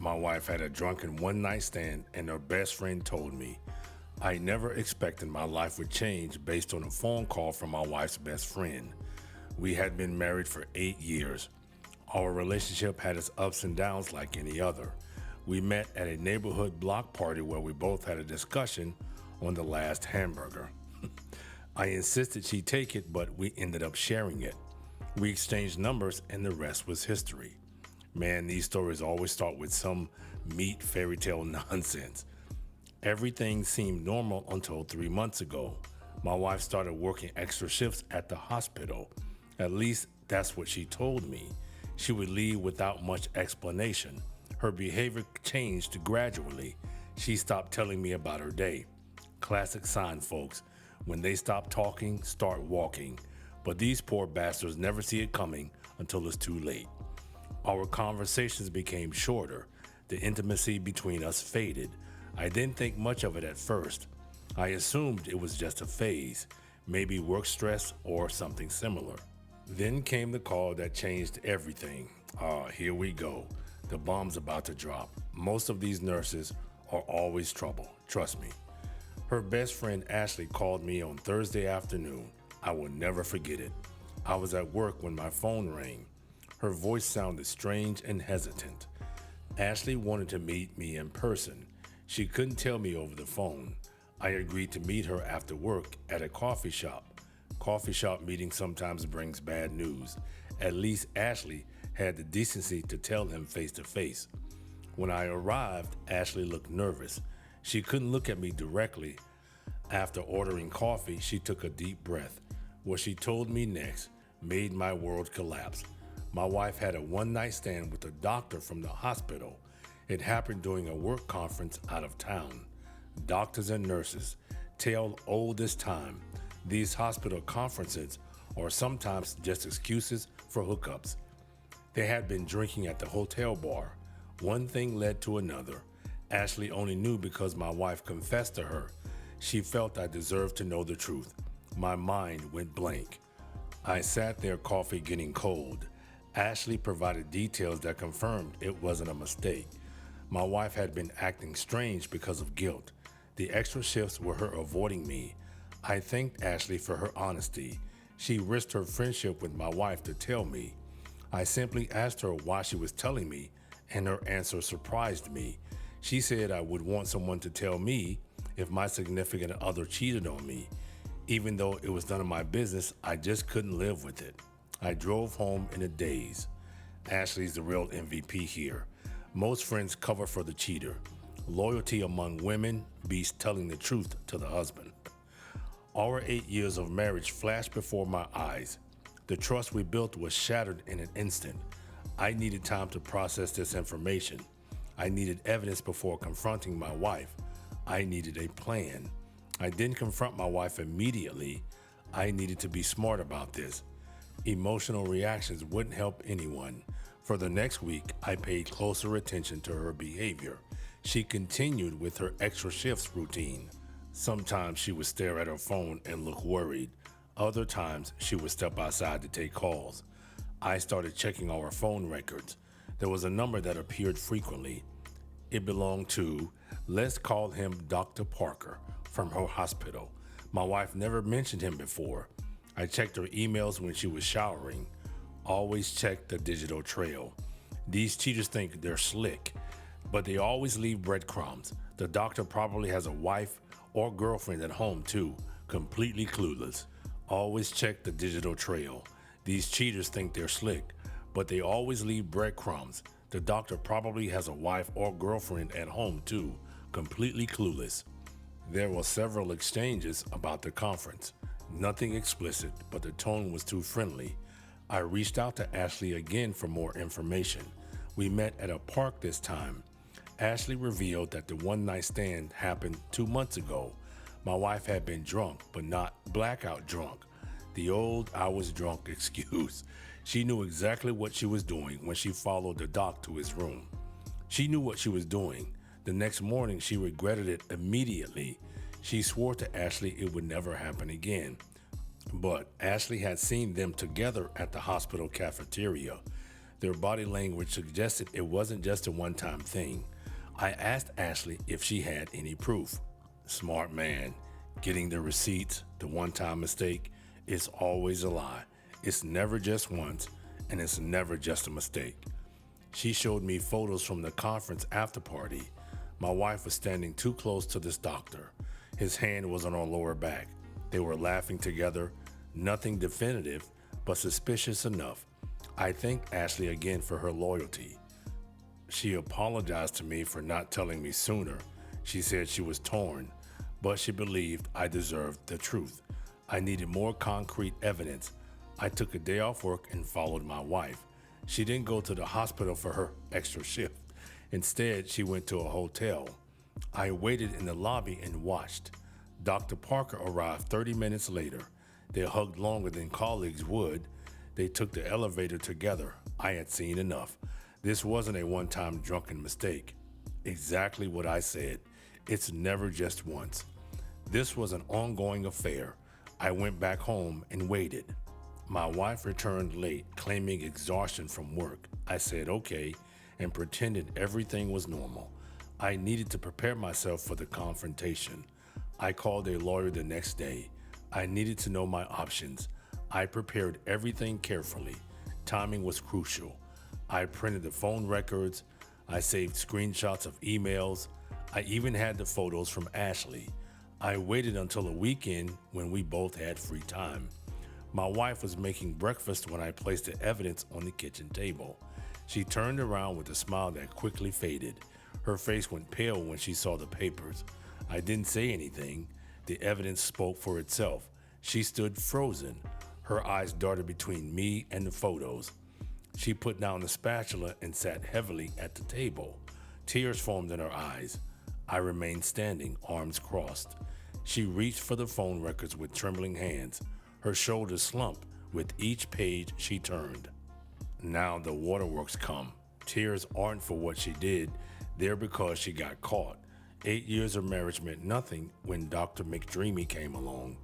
My wife had a drunken one-night stand and her best friend told me. I never expected my life would change based on a phone call from my wife's best friend. We had been married for 8 years. Our relationship had its ups and downs like any other. We met at a neighborhood block party where we both had a discussion on the last hamburger. I insisted she take it, but we ended up sharing it. We exchanged numbers and the rest was history. Man, these stories always start with some meat fairy tale nonsense. Everything seemed normal until 3 months ago. My wife started working extra shifts at the hospital. At least that's what she told me. She would leave without much explanation. Her behavior changed gradually. She stopped telling me about her day. Classic sign, folks. When they stop talking, start walking. But these poor bastards never see it coming until it's too late. Our conversations became shorter. The intimacy between us faded. I didn't think much of it at first. I assumed it was just a phase, maybe work stress or something similar. Then came the call that changed everything. Here we go. The bomb's about to drop. Most of these nurses are always trouble, trust me. Her best friend Ashley called me on Thursday afternoon. I will never forget it. I was at work when my phone rang. Her voice sounded strange and hesitant. Ashley wanted to meet me in person. She couldn't tell me over the phone. I agreed to meet her after work at a coffee shop. Coffee shop meeting sometimes brings bad news. At least Ashley had the decency to tell him face to face. When I arrived, Ashley looked nervous. She couldn't look at me directly. After ordering coffee, she took a deep breath. What she told me next made my world collapse. My wife had a one-night stand with a doctor from the hospital. It happened during a work conference out of town. Doctors and nurses tell all this time. These hospital conferences are sometimes just excuses for hookups. They had been drinking at the hotel bar. One thing led to another. Ashley only knew because my wife confessed to her. She felt I deserved to know the truth. My mind went blank. I sat there, coffee getting cold. Ashley provided details that confirmed it wasn't a mistake. My wife had been acting strange because of guilt. The extra shifts were her avoiding me. I thanked Ashley for her honesty. She risked her friendship with my wife to tell me. I simply asked her why she was telling me, and her answer surprised me. She said I would want someone to tell me if my significant other cheated on me. Even though it was none of my business, I just couldn't live with it. I drove home in a daze. Ashley's the real MVP here. Most friends cover for the cheater. Loyalty among women beats telling the truth to the husband. Our 8 years of marriage flashed before my eyes. The trust we built was shattered in an instant. I needed time to process this information. I needed evidence before confronting my wife. I needed a plan. I didn't confront my wife immediately. I needed to be smart about this. Emotional reactions wouldn't help anyone. For the next week, I paid closer attention to her behavior. She continued with her extra shifts routine. Sometimes she would stare at her phone and look worried. Other times, she would step outside to take calls. I started checking our phone records. There was a number that appeared frequently. It belonged to, let's call him Dr. Parker, from her hospital. My wife never mentioned him before. I checked her emails when she was showering. Always check the digital trail. These cheaters think they're slick, but they always leave breadcrumbs. The doctor probably has a wife or girlfriend at home too, completely clueless. Always check the digital trail. These cheaters think they're slick, but they always leave breadcrumbs. The doctor probably has a wife or girlfriend at home too, completely clueless. There were several exchanges about the conference. Nothing explicit, but the tone was too friendly. I reached out to Ashley again for more information. We met at a park this time. Ashley revealed that the one-night stand happened 2 months ago. My wife had been drunk, but not blackout drunk. The old I was drunk excuse. She knew exactly what she was doing when she followed the doc to his room. She knew what she was doing. The next morning, she regretted it immediately. She swore to Ashley it would never happen again. But Ashley had seen them together at the hospital cafeteria. Their body language suggested it wasn't just a one-time thing. I asked Ashley if she had any proof. Smart man. Getting the receipts, the one-time mistake, is always a lie. It's never just once, and it's never just a mistake. She showed me photos from the conference after party. My wife was standing too close to this doctor. His hand was on her lower back. They were laughing together. Nothing definitive, but suspicious enough. I thank Ashley again for her loyalty. She apologized to me for not telling me sooner. She said she was torn, but she believed I deserved the truth. I needed more concrete evidence. I took a day off work and followed my wife. She didn't go to the hospital for her extra shift. Instead, she went to a hotel. I waited in the lobby and watched. Dr. Parker arrived 30 minutes later. They hugged longer than colleagues would. They took the elevator together. I had seen enough. This wasn't a one-time drunken mistake. Exactly what I said. It's never just once. This was an ongoing affair. I went back home and waited. My wife returned late, claiming exhaustion from work. I said okay and pretended everything was normal. I needed to prepare myself for the confrontation. I called a lawyer the next day. I needed to know my options. I prepared everything carefully. Timing was crucial. I printed the phone records. I saved screenshots of emails. I even had the photos from Ashley. I waited until a weekend when we both had free time. My wife was making breakfast when I placed the evidence on the kitchen table. She turned around with a smile that quickly faded. Her face went pale when she saw the papers. I didn't say anything. The evidence spoke for itself. She stood frozen. Her eyes darted between me and the photos. She put down the spatula and sat heavily at the table. Tears formed in her eyes. I remained standing, arms crossed. She reached for the phone records with trembling hands. Her shoulders slumped with each page she turned. Now the waterworks come. Tears aren't for what she did. They're because she got caught. 8 years of marriage meant nothing when Dr. McDreamy came along.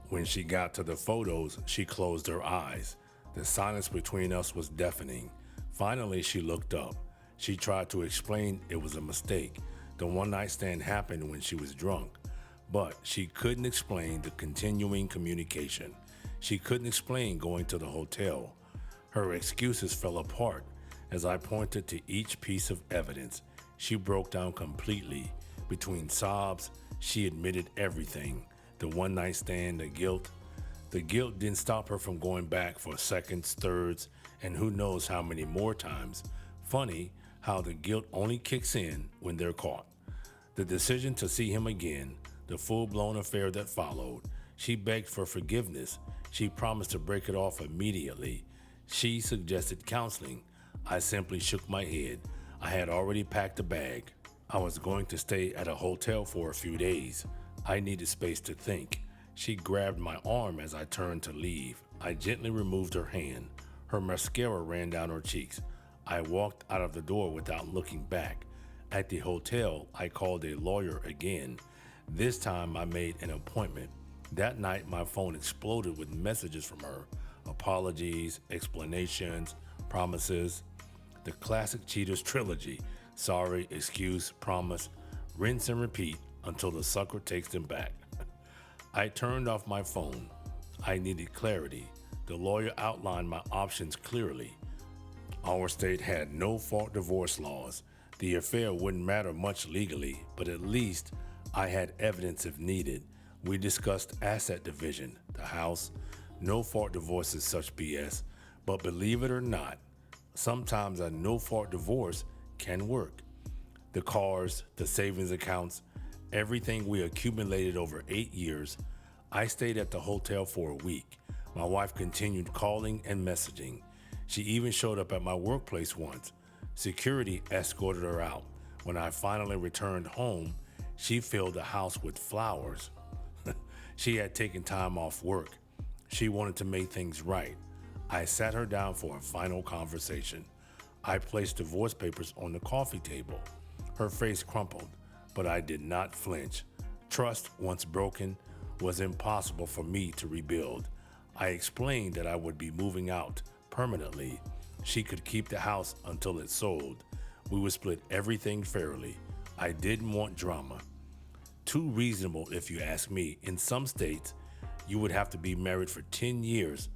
When she got to the photos, she closed her eyes. The silence between us was deafening. Finally, she looked up. She tried to explain it was a mistake. The one-night stand happened when she was drunk. But she couldn't explain the continuing communication. She couldn't explain going to the hotel. Her excuses fell apart. As I pointed to each piece of evidence, she broke down completely. Between sobs, she admitted everything. The one-night stand, the guilt. The guilt didn't stop her from going back for seconds, thirds, and who knows how many more times. Funny how the guilt only kicks in when they're caught. The decision to see him again, the full-blown affair that followed. She begged for forgiveness. She promised to break it off immediately. She suggested counseling. I simply shook my head. I had already packed a bag. I was going to stay at a hotel for a few days. I needed space to think. She grabbed my arm as I turned to leave. I gently removed her hand. Her mascara ran down her cheeks. I walked out of the door without looking back. At the hotel, I called a lawyer again. This time I made an appointment. That night, my phone exploded with messages from her. Apologies, explanations, promises. The classic cheaters trilogy. Sorry, excuse, promise, rinse and repeat until the sucker takes them back. I turned off my phone. I needed clarity. The lawyer outlined my options clearly. Our state had no-fault divorce laws. The affair wouldn't matter much legally, but at least I had evidence if needed. We discussed asset division, the house. No-fault divorce is such BS, but believe it or not, sometimes a no-fault divorce can work. The cars, the savings accounts, everything we accumulated over 8 years. I stayed at the hotel for a week. My wife continued calling and messaging. She even showed up at my workplace once. Security escorted her out. When I finally returned home, she filled the house with flowers. She had taken time off work. She wanted to make things right. I sat her down for a final conversation. I placed divorce papers on the coffee table. Her face crumpled, but I did not flinch. Trust, once broken, was impossible for me to rebuild. I explained that I would be moving out permanently. She could keep the house until it sold. We would split everything fairly. I didn't want drama. Too reasonable, if you ask me. In some states, you would have to be married for 10 years,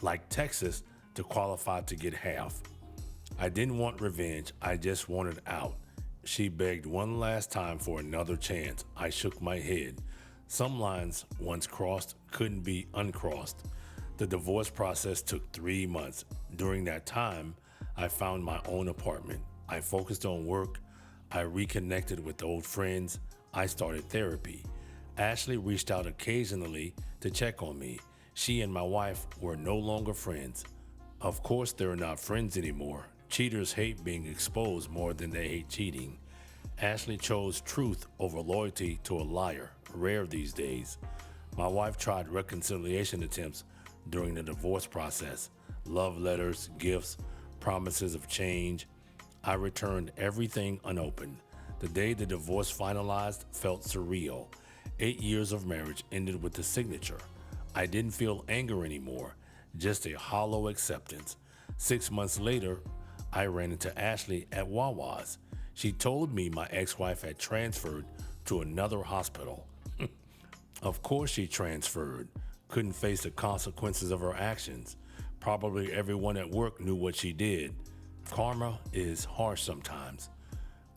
like Texas, to qualify to get half. I didn't want revenge, I just wanted out. She begged one last time for another chance. I shook my head. Some lines, once crossed, couldn't be uncrossed. The divorce process took 3 months. During that time, I found my own apartment. I focused on work. I reconnected with old friends. I started therapy. Ashley reached out occasionally to check on me. She and my wife were no longer friends. Of course, they're not friends anymore. Cheaters hate being exposed more than they hate cheating. Ashley chose truth over loyalty to a liar, rare these days. My wife tried reconciliation attempts during the divorce process. Love letters, gifts, promises of change. I returned everything unopened. The day the divorce finalized felt surreal. 8 years of marriage ended with the signature. I didn't feel anger anymore, just a hollow acceptance. 6 months later, I ran into Ashley at Wawa's. She told me my ex-wife had transferred to another hospital. Of course she transferred. Couldn't face the consequences of her actions. Probably everyone at work knew what she did. Karma is harsh sometimes.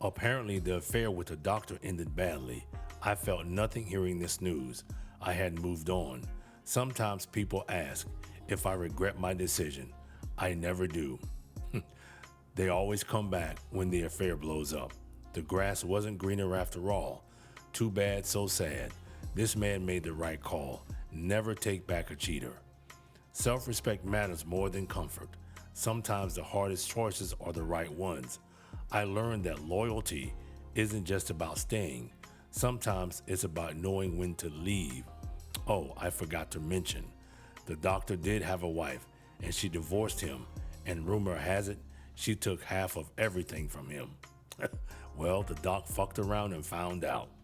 Apparently the affair with the doctor ended badly. I felt nothing hearing this news. I had moved on. Sometimes people ask if I regret my decision. I never do. They always come back when the affair blows up. The grass wasn't greener after all. Too bad, so sad. This man made the right call. Never take back a cheater. Self-respect matters more than comfort. Sometimes the hardest choices are the right ones. I learned that loyalty isn't just about staying. Sometimes it's about knowing when to leave. Oh, I forgot to mention, the doctor did have a wife, and she divorced him, and rumor has it, she took half of everything from him. Well, the doc fucked around and found out.